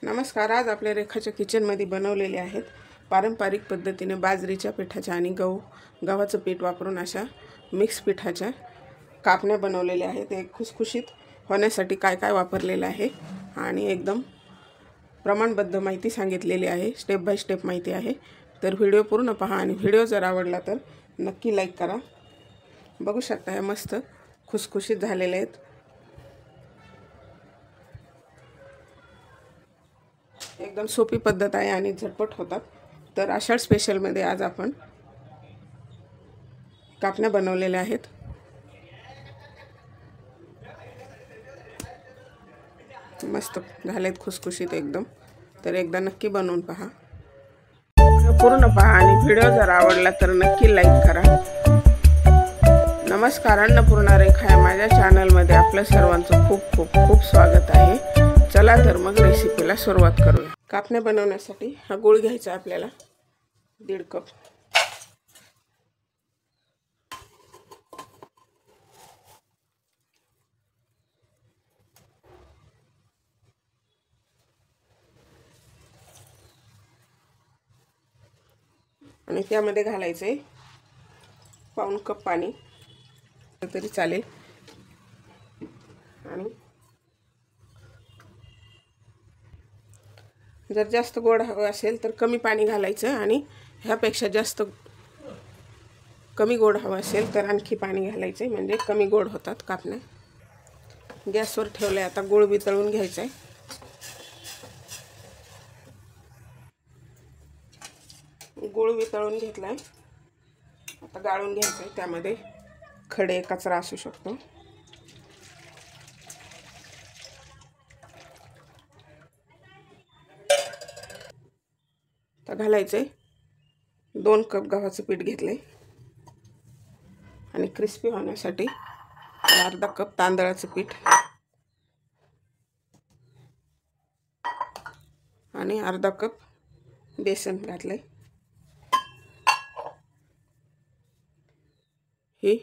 नमस्कार। आज आपल्या रेखाच्या किचनमध्ये बनवलेले आहेत पारंपरिक पद्धतीने बाजरीच्या पिठाच्या आणि गव्हाचं पीठ वापरून अशा मिक्स पिठाच्या कापण्या बनवलेल्या आहेत। एक खुसखुशीत होण्यासाठी काय काय वापरलेलं आहे आणि एकदम प्रमाणबद्ध माहिती सांगितलेली आहे, स्टेप बाय स्टेप माहिती आहे। तर व्हिडिओ पूर्ण पहा आणि व्हिडिओ जर आवडला तर नक्की लाईक करा। बघू शकता हे मस्त खुसखुशीत झालेले आहेत। एकदम सोपी पद्धत आहे आणि झटपट होतात। तर आषाढ स्पेशल मध्ये आज आपण कापण्या बनवलेल्या आहेत। मस्त झालेत खुसखुशीत एकदम। तर एकदा नक्की बनवून पहा, पूर्ण पहा आणि व्हिडिओ जर आवडला तर नक्की लाईक करा। नमस्कार, अन्नपूर्णा रेखा या माझ्या चॅनल मध्ये आपल्या सर्वांचं खूप खूप खूप स्वागत आहे। चला तर मग रेसिपीला सुरुवात करूया। कापण्या बनवण्यासाठी हा गूळ घ्यायचा आपल्याला 1.5 कप। आणि त्यामध्ये घालायचे 1/4 कप पाणी तरी चालेल। आणि जर जास्त गोड हवं असेल तर कमी पाणी घालायचं आणि ह्यापेक्षा जास्त कमी गोड हवं असेल तर आणखी पाणी घालायचे, म्हणजे कमी गोड होतात कापण्या। गॅसवर ठेवले, आता गूळ वितळून घ्यायचा आहे। गूळ वितळून घेतलाय, आता गाळून घ्यायचं आहे। त्यामध्ये खडे कचरा असू शकतो। तर घालायचे 2 कप गव्हाचं पीठ घेतले आणि क्रिस्पी होण्यासाठी 1/2 कप तांदळाचं पीठ आणि 1/2 कप बेसन घातले। ही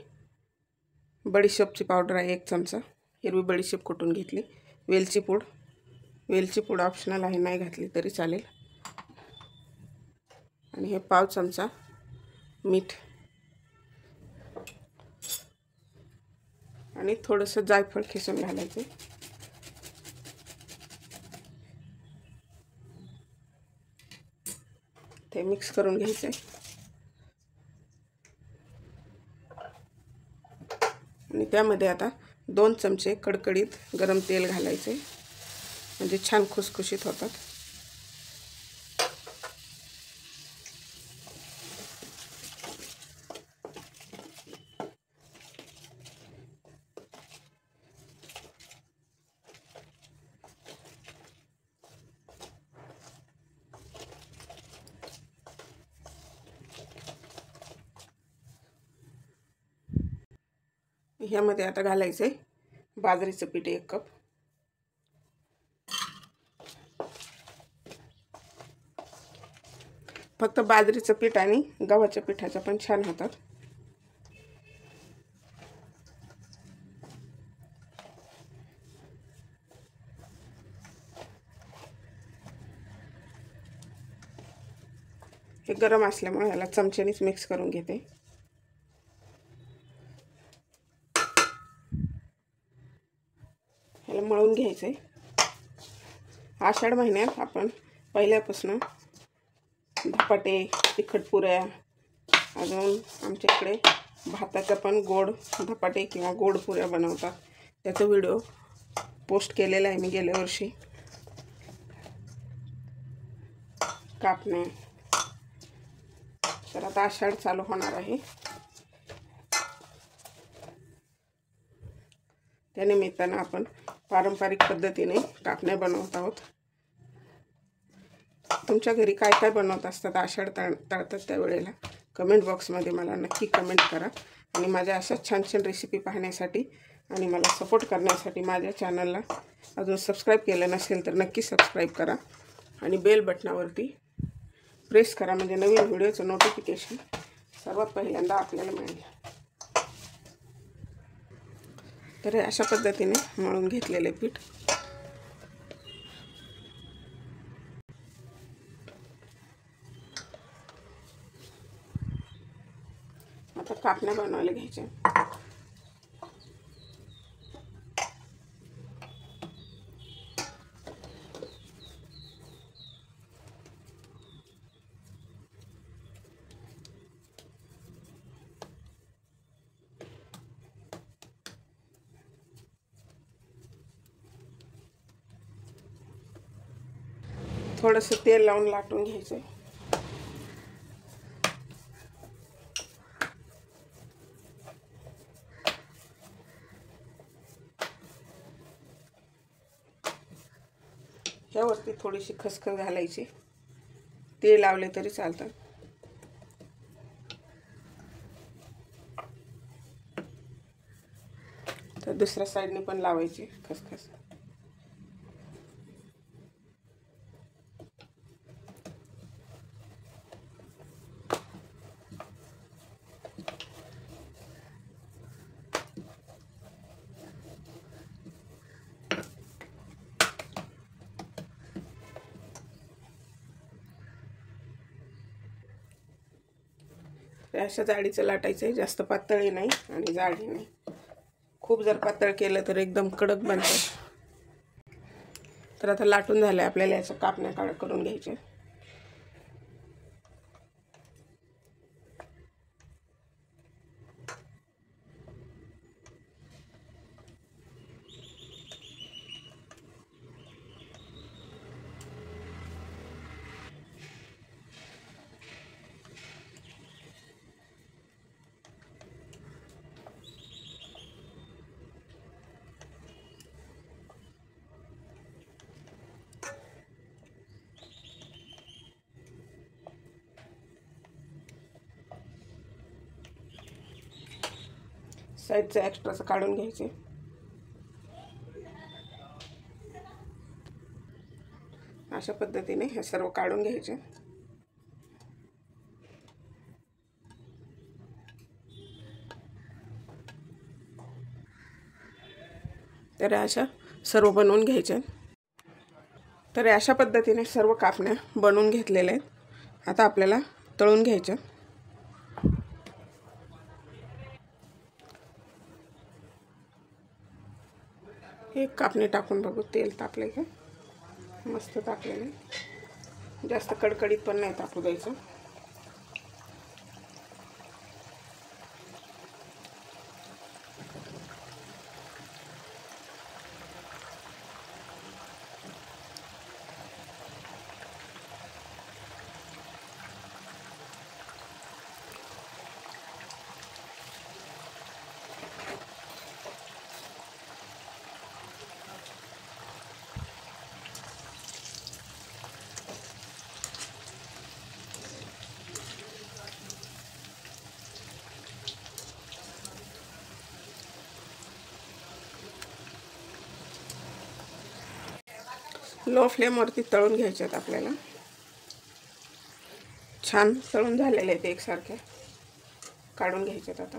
बडीशेपची पावडर आहे 1 चमचा, हिरवी बडीशेप कुटून घेतली। वेलची पूड ऑप्शनल आहे, नाही घातली तरी चालेल। आणि हे 1/2 चमचा मीठ आणि थोडंसं जायफळ खिसून घालायचे। ते मिक्स करून घ्यायचे आणि त्यामध्ये आता 2 चमचे कडकडीत गरम तेल घालायचे, म्हणजे छान खुसखुशीत होतात। ह्यामध्ये आता घालायचे बाजरीचं पीठ 1 कप। फक्त बाजरीचं पीठ आणि गव्हाच्या पिठाच्या पण छान होतात। हे गरम असल्यामुळे याला चमच्यानेच मिक्स करून घेते। याला मळून घ्यायचे। आषाढ महिन्यात आपण पहिल्यापासून धपाटे, तिखट पुऱ्या, अजून आमच्या इकडे भाताचा पण गोड धपाटे किंवा गोड पुऱ्या बनवतात। त्याचा व्हिडिओ पोस्ट केलेला आहे मी गेल्या वर्षी। कापणे तर आता आषाढ चालू होणार आहे, त्यानिमित्तानं आपण पारंपरिक पद्धतीने कापण्या बनवत आहोत। तुमच्या घरी काय काय बनवत असतात आषाढ तळतात त्यावेळेला कमेंट बॉक्समध्ये मला नक्की कमेंट करा। आणि माझ्या अशा छान छान रेसिपी पाहण्यासाठी आणि मला सपोर्ट करण्यासाठी माझ्या चॅनलला अजून सबस्क्राईब केलं नसेल तर नक्की सबस्क्राईब करा आणि बेल बटनावरती प्रेस करा, म्हणजे नवीन व्हिडिओचं नोटिफिकेशन सर्वात पहिल्यांदा आपल्याला मिळेल। तर अशा पद्धतीने मळून घेतलेले पीठ आता कापण्या बनवायला घ्यायच्या. थोडंसं तेल लावून लाटून घ्यायचं. ह्यावरती थोडीशी खसखस घालायची. तेल लावले तरी चालतं. तर दुसऱ्या साईडने पण लावायची खसखस. अशा जाडीचं लाटायचं आहे. जास्त पातळही नाही आणि जाडही नाही. खूप जर पातळ केलं तर एकदम कडक बनतं. तर आता लाटून झालं. आपल्याला याच्या कापण्या करून घ्यायच्या. साईडचं एक्स्ट्राचं काढून घ्यायचे. अशा पद्धतीने हे सर्व काढून घ्यायचे. तर अशा सर्व बनवून घ्यायच्या. तर अशा पद्धतीने सर्व कापण्या बनवून घेतलेल्या आहेत. आता आपल्याला तळून घ्यायच्या. एक कापणी टाकून बघू. तेल तापले का? मस्त तापलेले. जास्त कडकडीत पण नाही तापू द्यायचं. लो फ्लेमवरती तळून घ्यायचे आहेत आपल्याला. छान तळून झालेले आहेत एकसारखे. काढून घ्यायचे आता.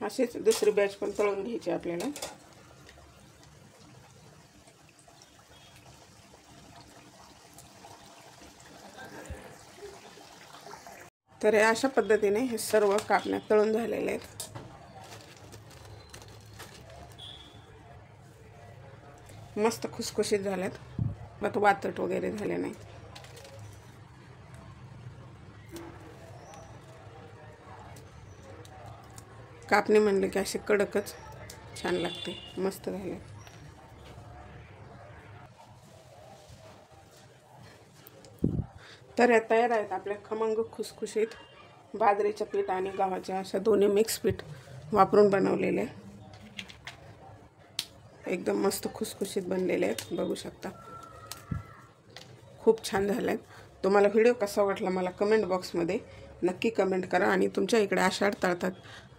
असेच दुसरी बॅच पण तळून घ्यायची आपल्याला. तर हे अशा पद्धतीने हे सर्व कापण्या तळून झालेले आहेत. मस्त खुसखुशीत झाल्यात. मग वातट वगैरे झाले नाही. कापणी म्हणले की असे कडकच छान लागते. मस्त झाले. तर या तयार आहेत आपल्या खमंग खुसखुशीत बाजरीचं पीठ आणि गव्हाच्या अशा दोन्ही मिक्स पीठ वापरून बनवलेले. एकदम मस्त खुसखुशीत बनलेले आहेत. बघू शकता. खूप छान झाले आहेत. तुम्हाला व्हिडिओ कसा वाटला मला कमेंट बॉक्समध्ये नक्की कमेंट करा. आणि तुमच्या इकडे आषाढ तळतात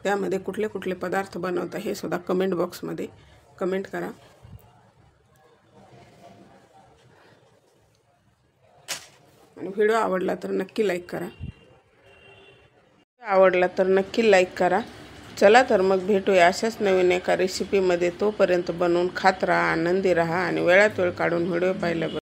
त्यामध्ये कुठले कुठले पदार्थ बनवता हे सुद्धा कमेंट बॉक्समध्ये कमेंट करा. आणि व्हिडिओ आवडला तर नक्की लाईक करा. आवडला तर नक्की लाईक करा. चला तर मग भेटूया अशाच नवीन एका रेसिपीमध्ये. तोपर्यंत बनवून खात राहा, आनंदी राहा आणि वेळात वेळ काढून व्हिडिओ पाहिल्याबद्दल